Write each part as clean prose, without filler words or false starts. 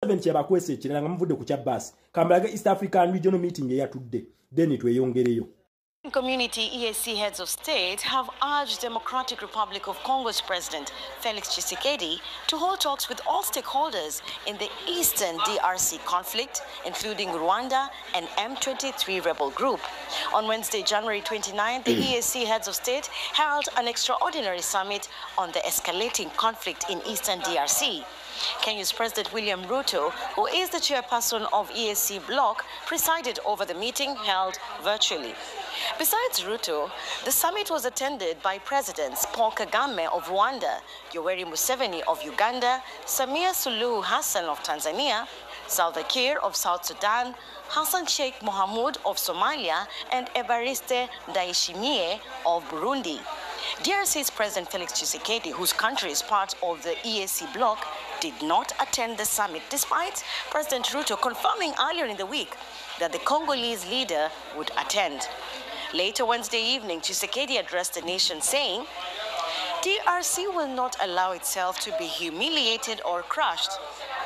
Museveni kyebakwese ekirala nga muvudde ku kya basi kambalage East African Regional Meeting eyatudde then tweyongereyo. Community EAC heads of state have urged Democratic Republic of Congo's President Felix Tshisekedi to hold talks with all stakeholders in the eastern DRC conflict, including Rwanda and M23 rebel group. On Wednesday, January 29, the EAC heads of state held an extraordinary summit on the escalating conflict in eastern DRC. Kenya's President William Ruto, who is the chairperson of EAC bloc, presided over the meeting held virtually. Besides Ruto, the summit was attended by Presidents Paul Kagame of Rwanda, Yoweri Museveni of Uganda, Samia Suluhu Hassan of Tanzania, Salva Kiir of South Sudan, Hassan Sheikh Mohamud of Somalia, and Evariste Ndayishimiye of Burundi. DRC's President Felix Tshisekedi, whose country is part of the EAC bloc, did not attend the summit, despite President Ruto confirming earlier in the week that the Congolese leader would attend. Later Wednesday evening, Tshisekedi addressed the nation saying, DRC will not allow itself to be humiliated or crushed,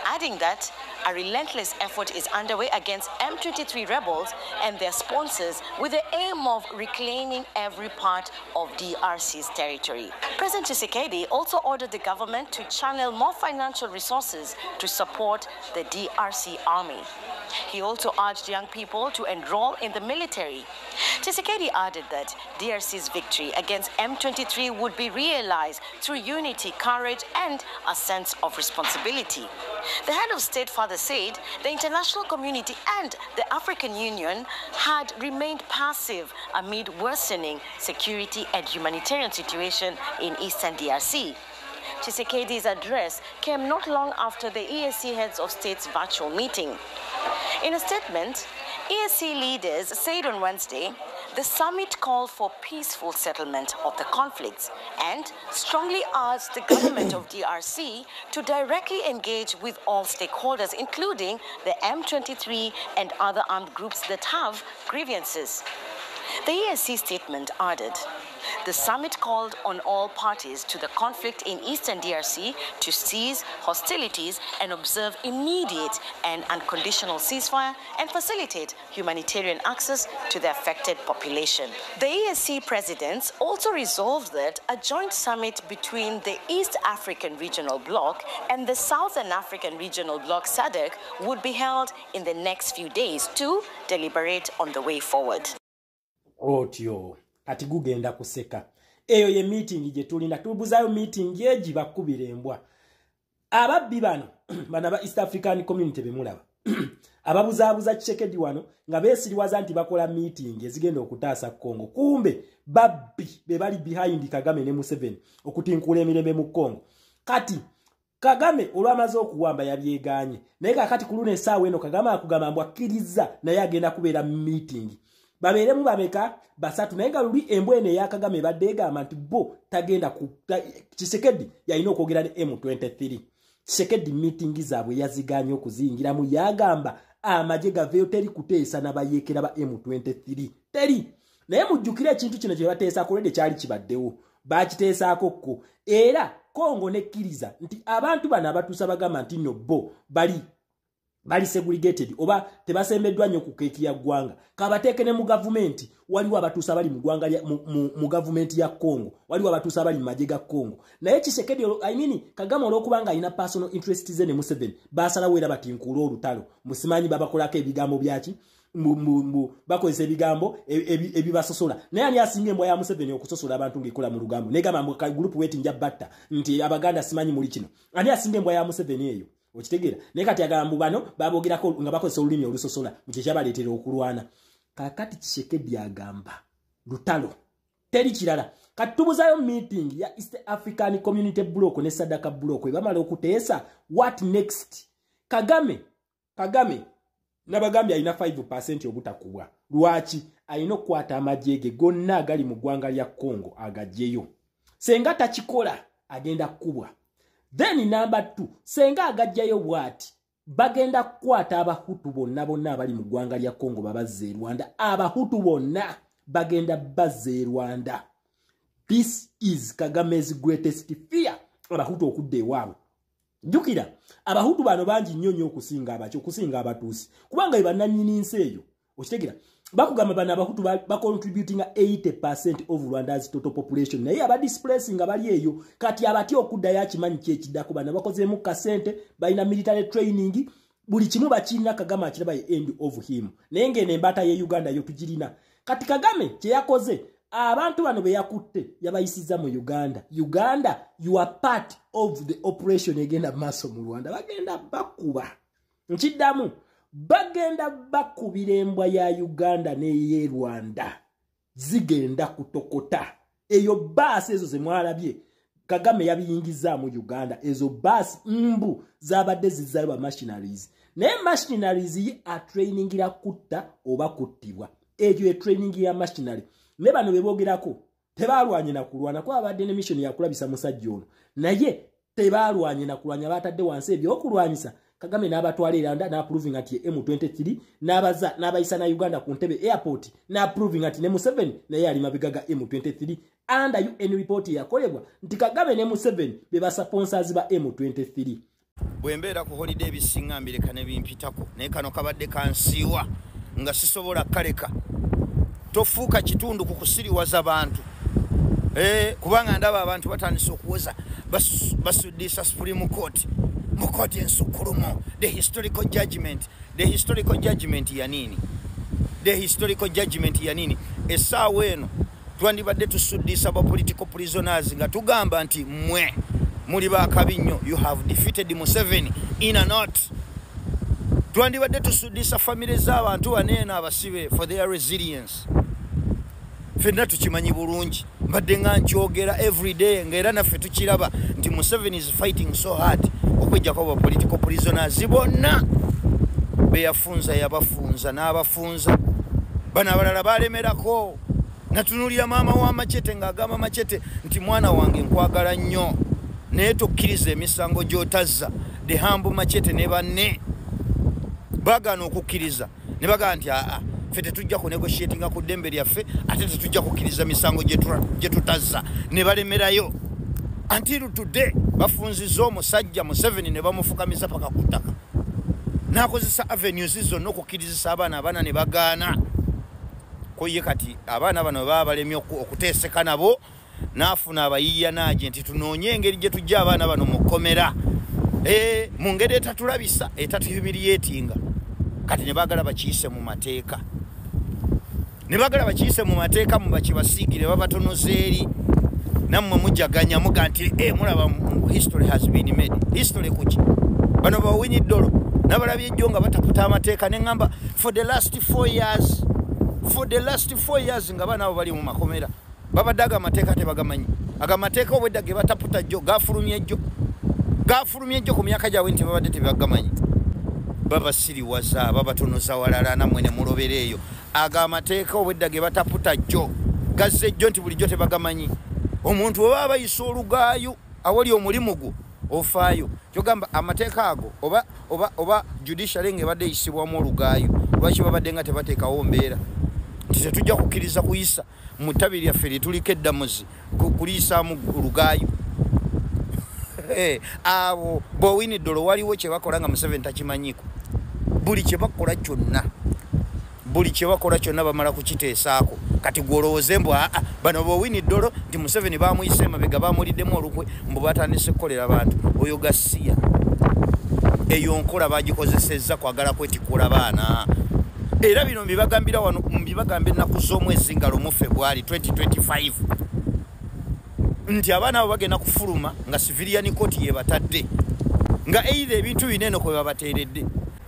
adding that a relentless effort is underway against M23 rebels and their sponsors with the aim of reclaiming every part of DRC's territory. President Tshisekedi also ordered the government to channel more financial resources to support the DRC army. He also urged young people to enroll in the military. Tshisekedi added that DRC's victory against M23 would be realized through unity, courage, and a sense of responsibility. The head of state further said the international community and the African Union had remained passive amid worsening security and humanitarian situation in eastern DRC. Tshisekedi's address came not long after the EAC heads of state's virtual meeting. In a statement, EAC leaders said on Wednesday the summit called for peaceful settlement of the conflicts and strongly urged the government of DRC to directly engage with all stakeholders, including the M23 and other armed groups that have grievances. The EAC statement added, the summit called on all parties to the conflict in eastern DRC to cease hostilities and observe immediate and unconditional ceasefire and facilitate humanitarian access to the affected population. The EAC presidents also resolved that a joint summit between the East African Regional Bloc and the Southern African Regional Bloc SADC would be held in the next few days to deliberate on the way forward. Otyo kati gugenda kuseka eyo ye meeting gye tulina tubuzayo meeting yeji bakubira embwa ababbi bano bana ba East African Community bemulaba ababuzabuza Tshisekedi wano nga besiriwaza nti bakola meeting ezigenda okutaasa Kongo kumbe babbi be bali behind Kagame ne Museveni okutinkula emirembe mu Kongo kati Kagame olwamaze okuwamba yabyeganye naye kakati kuluna essaawa eno Kagame akugamba mbwakkiriza naye agenda kubeera meeting babeeremu bameka basatu naye nga luli embwene ya Kagame badde egamba nti bo tagenda ku Tshisekedi yalina okwogera ne M23 Tshisekedi meeting zaabwe yaziganye okuziyingiramu yagamba amagye gaveyo teri kuteesa n'abayeekera ba M23 teri naye mujjukira ekintu kino kye bateesa kolede kyali kibaddewo bakiteesaako ko era Kongo nekkiriza nti abantu bano abatuusa bagamba nti nno bo bali segregated oba tebasembeddwa nnyo ku keeki ya ggwanga kabateeke ne mu gavumenti waliwo abatuusa bali mu ggwanga mu gavumenti ya Kongo waliwo abatuusa bali mu magye ga Kongo naye Tshisekedi Kagame olw'okubanga alina personal interest ze ne Museveni baasalawo era batinkula olutalo musimanyi babakolako ebigambo byaki bakozesa ebigambo ebibasosola naye ani asinga embwa ya Museveni okusosola abantu ng'ekola mu lugambo negamba mu group weti nja batta nti abaganda simanyi muli kino ani asinga embwa ya Museveni eyo okitegeera naye kati agambu bano babogerako nga bakozesa olulimi olusosola mu kye kyabaleetera okulwana kakati Tshisekedi agamba lutalo teri kirala kati tubuzayo meeting ya East African Community Bloc ne SADC Bloc ebamala okuteesa what next Kagame nabagambye alina 5% obutakubwa lwaki alina okukwata amajjeege gonna agali mu ggwanga lya Kongo agajjeyo senga takikola agenda kukubwa. Then number 2, senga agajjayo bwati bagenda kukwata abahutu bonna abali mu ggwanga lya Kongo babazze Rwanda abahutu bonna bagenda bazze Rwanda. This is Kagame's greatest fear abahutu okudde ewaabwe jukira abahutu bano bangi nnyo okusinga abatuusi kubanga ebannannyini nsi eyo okitegera bakugamba bano abahutu bacontributing 80% of Rwanda's total population naye abadisplacing bali eyo kati abati okuddayo akimanyi kyekiddako bano bakozeemu kasente balina military training buli kimu bakirina Kagame akiraba end of him naye ngene embata ye Uganda yo tugirina kati Kagame kye yakoze abantu bano be yakutte yabayisiza mu Uganda you are part of the operation egenda maso mu Rwanda bagenda bakuba nkiddamu bagenda bakubira embwa ya Uganda n'eye Rwanda zigenda kutokota eyo basi ezo zemwalabye Kagame yabiyingiza mu Uganda ezo basi mbu zabadde zizalwa machineries ne machineries yi a training ira kutta oba kuttibwa ejo e training ya machinery ne bano bebogerako tebalwanye na kulwana kwa abadde ne mission ya kulabisa musajja ono naye tebalwanye na kulwanya batadde wansi ebyo okulwanyisa Kagame n'abatwalira na approving ati M23 n'abayisa na Uganda ku Ntebe airport na approving ati ne Museveni naye ali mabigaga M23 under UN report yakolebwa nti Kagame ne Museveni beba sponsors ba M23 bwembeera ku holiday bisingambire kane bimpitako naye kano kabadde kansiiwa nga sisobola kaleka tofuuka kitundu ku kusiriwaza abantu kubanga ndaba abantu batandise okuwoza basuddiisa Supreme Court mukoti ensukulumo the historical judgment ya nini essaawa eno twandibadde tusuddiisa ba political prisoners nga tugamba nti mwe muli bakabi nnyo you have defeated Museveni in a not twandibadde tusuddiisa family z'abantu baneena abasibe for their resilience fenna tukimanyi bulungi mbadde nga nkyogera every day ng'era naffe tukiraba nti Museveni is fighting so hard okwejjako ba political prisoners bonna beyafunza yabafunza n'abafunza bano abalala balemerako natunulira maama wa Machete ng'agamba Machete nti mwana wange nkwagala nnyo naye tokkiriza emisango gy'otazza the humble Machete ne banne bagana okukkiriza ne bagamba nti ffe tetujja kunegotiatinga ku ddembe lyaffe ate tetujja kukkiriza misango gye tutazza ne balemerayo until today bafunziza omusajja Museveni ne bamufukamiza paka ku ttaka n'akozesa avenues zonna okukkirizisa abaana ne bagaana ko ye kati abaana bano baba balemye okuteeseka nabo n'afuna abayiiya naaje nti tunoonye engeri gye tujja abaana bano mu kkomera mu ngeri etatulabisa etatuyumiriyetinga kati ne baagala bakiyise mu mateeka mu bakibasiigire babatonoza eri nammwe mujaganya muga nti mulaba history has been made history kuki bano bawinyi ddolo n'abalabye ejjo nga bataputa amateeka ne ŋŋamba for the last 4 years nga baana abo bali mu makomera babadde agamateeka tebagamanyi agamateeka obwedda ge bataputa jjo gafulumye ejjo ku myaka gyabwe nti babadde tebagamanyi babasiriwaza babatonoza walala nammwe ne mulobera eyo agamateeka obwedda ge bataputa jjo gazze ejjo nti bulijjo tebagamanyi omuntu bwe baba bayisa olugaayo awali omulimu gwo ofaayo kyogamba amateeka ago oba judiciary ng'ebadde eyisibwamu olugaayo lwaki babadde nga tebateekawo mbeera nti tetujja kukkiriza kuyisa mu ttabi lyaffe lyetuliko eddamuzi kuliyisaamu olugaayo abo bowini ddolo waliwo kye bakola nga Museveni takimanyiiko buli kye bakola kyonna bamala kukiteesaako kati gwolowooze mbu bano bowini ddolo nti Museveni bamuyise emabega bamuliddemu olukwe mbu batandise kukolera abantu oyo gasiya eyo nkola bagikozesezza kwagala kwetikula baana era bino mbibagambira wano mbibagamba ennaku z'omwezi nga lumu February 2025 nti abaana abo bagenda kufuluma nga civilian court yebatadde nga either ebintu binene kwe babateeredde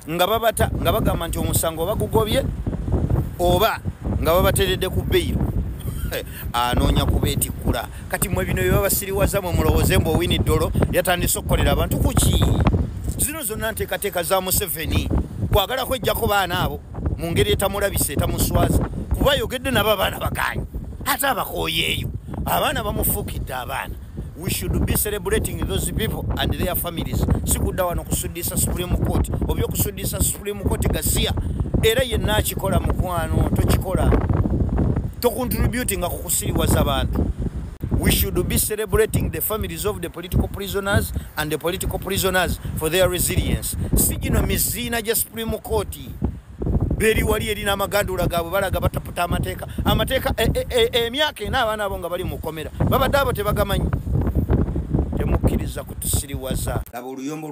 nga babata nga bagamba nti omusango bagugobye oba nga babateeredde ku bail anoonya kubeetikkula kati mwe bino byebabasiriwaza mwe mulowooze mbu Owini Dollo yatandise okukolera abantu kuki zino zonna nteekateeka za Museveni kwagala kwejjako baana abo mu ngeri etamulabisa etamuswaza kuba yogedde nabo abaana bagaanyi ate abakooyeeyo abaana bamufuukidde abaana we should be celebrating those people and their families sikudda wano kusuddiisa Supreme Court oba okusuddiisa Supreme Court gasiya era yenna akikola mukwano tokikola tocontributing nga kukusiriwaza abantu We should be celebrating the families of the political prisoners and the political prisoners for their resilience. Sigino mizina ja Supreme Court. Beri wali erina amagandula gaabwe balaga bataputa amateeka emyaka ena abaana abo nga bali mukomera babadde abo tebagamanyi. Temukkiriza kutusiriwaza. Laba oluyombo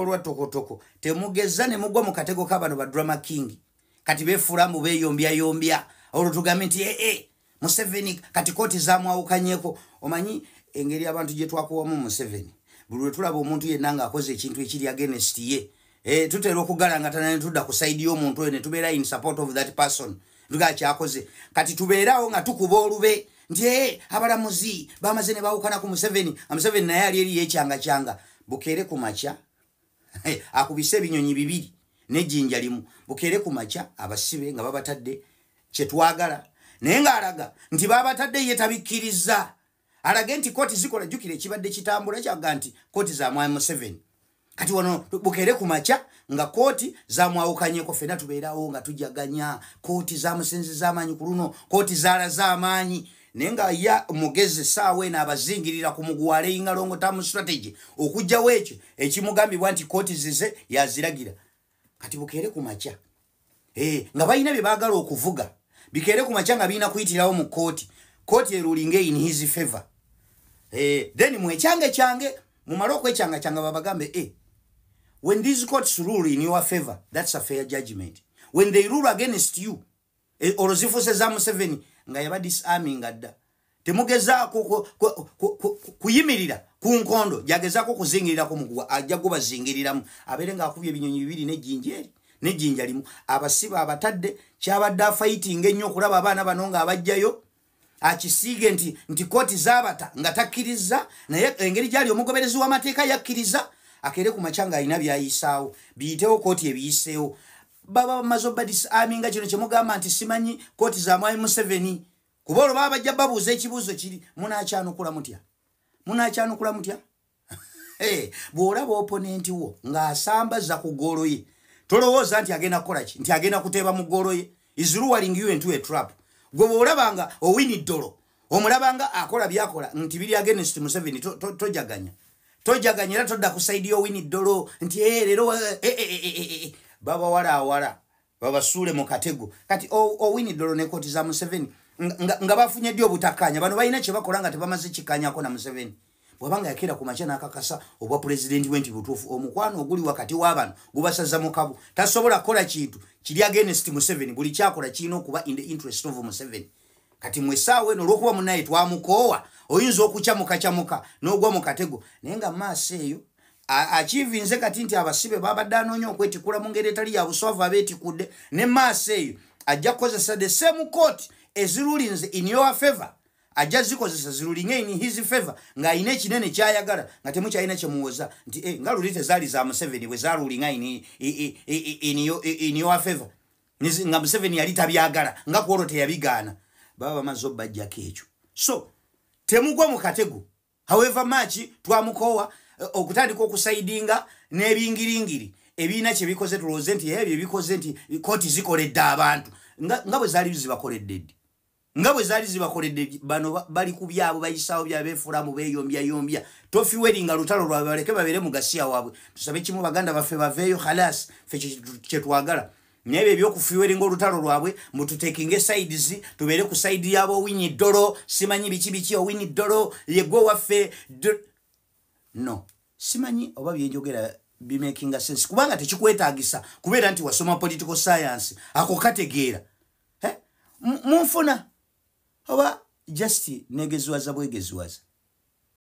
lwa tokotoko temugeza ne mugwa mu katego k'abano ba drama king kati beefula mu beeyombya olwo tugambe nti Museveni kati kooti zaamwawukanyeko. Omanyi engeri abantu gye twakuwamu Museveni buli lwe tulaba omuntu yenna ng'akoze ekintu ekiri against ye tutera okugalangatana ne tudda ku side y'omuntu oyo ne tubeera in support of that person tugaa kyakoze kati tubeerawo nga tukuba olube nti abalamuzi bamaze ne baawukana ku Museveni Museveni naye ali eri yekyanga bukeere ku makya akubise ebinyonyi bibiri n'ejjinja limu bukeere ku makya abasibe nga babatadde kyetwagala naye ng'alaga nti babatadde ye tabikkiriza alage nti kooti zikola jjukira ekibadde kitambula kyaga nti kooti za mwami Museveni kati wano bukeere ku makya nga kooti zamwawukanyeko ffenna tubeerawo nga tujaganya kooti zamusenze z'amaanyi ku luno kooti zaalaze amaanyi naye nga ya mugezi saawe n'abazingirira ku muguwale yinga longo tamu strategy okujjawo ekyo ekimugambibwa nti kooti zize yaziragira kati bukeere ku makya nga balina bye baagala okuvuga bikeere ku makya nga birina kuyitirawo mu kooti erulinge in his favor then mwecyange kyange mumale okwecyanga babagambe when these courts rule in your favor, that's a fair judgment. When they rule against you, orozifuse za Museveni nga yaba disarming adda. Temugezaako kuyimirira ku nkondo, jagezaako kuzingirira ku muguwa, ajja kubazingiriramu. Abeere nga akubye ebinyonyi bibiri n'ejjinja limu. Abasiba abatadde kyabadde fighting ennyo okulaba abaana bano nga abajjayo. Akisiige nti kooti zaabata nga takkiriza naye engeri gyali omugoberezi w'amateeka yakkiriza akeere ku makyanga alina byayisaawo biyitewo kooti ebiyiseewo baba bamaze obadisarminga kino kyemugamba nti simanyi kooti za mwami Museveni kuba olwo baba bajja babuuza ekibuuzo kiri munaakyanukula mutya bw'olaba oponenti wo ng'asambaza ku ggoolo ye tolowooza nti agenda kukola ki nti agenda kuteeba mu ggoolo ye is luring you into a trap. Gwe olabanga owini ddolo omulabanga akola byakola nti biri against Museveni tojaganya era todda ku side y'owini ddolo nti leero baba wala babasuule mu katego kati owini ddolo ne kooti za Museveni nga bafunye ddi obutakkaanya bano balina kye bakola nga tebamaze kikkaanyako na Museveni bwabanga yakeera ku makya n'akakasa obwa pulezidenti wenti butuufu omukwano oguli wakati w'abano gubasaza mu kabu tasobola kukola kintu kiri against Museveni buli kyakola kirina okuba in the interest of Museveni kati mwesaawe eno olw'okuba munaye twamukoowa oyinza okukyamuka n'ogwa mu katego naye nga maaso eyo akiivinze kati nti abasibe babadde anoonya okwetikula mu ngeri etali ya buswavu abeetikudde ne maaso eyo ajja kukozesa the same court ezirulinze in your favor ajja zikozesa zirulinge in his favor nga ayina ekinene kyayagala nga temukyalina kyemuwoza nti nga luli tezaali za Museveni bwe zaarulinga in your favor nga Museveni yali tabyagala nga kwolwo teyabigaana baba bamaze obbajjako ekyo so temugwa mu katego however much twamukoowa okutandika okusaidinga n'ebingiringiri ebiina kye bikoze tulowooze nti ebyo bikoze nti kooti zikoledde abantu nga bwe zaali zibakoledde bano bali ku byabwe bayisaawo byabwe beefulamu beeyombya tofiweringa lutalo lwabwe baleke babeere mu gasiya waabwe tusabe kimu baganda baffe baveeyo halas ffe kyetwagala naye ebyokufiweringa olutalo lwabwe mututekinge sides tubeere ku side yaabo owini ddolo simanyi biki owini ddolo yegwe waffe no simanyi oba byenjogera bimakinga sense kubanga tekikwetaagisa kubeera nti wasoma political science ako kategeera munfuna oba just negeziwaza bwegeziwaza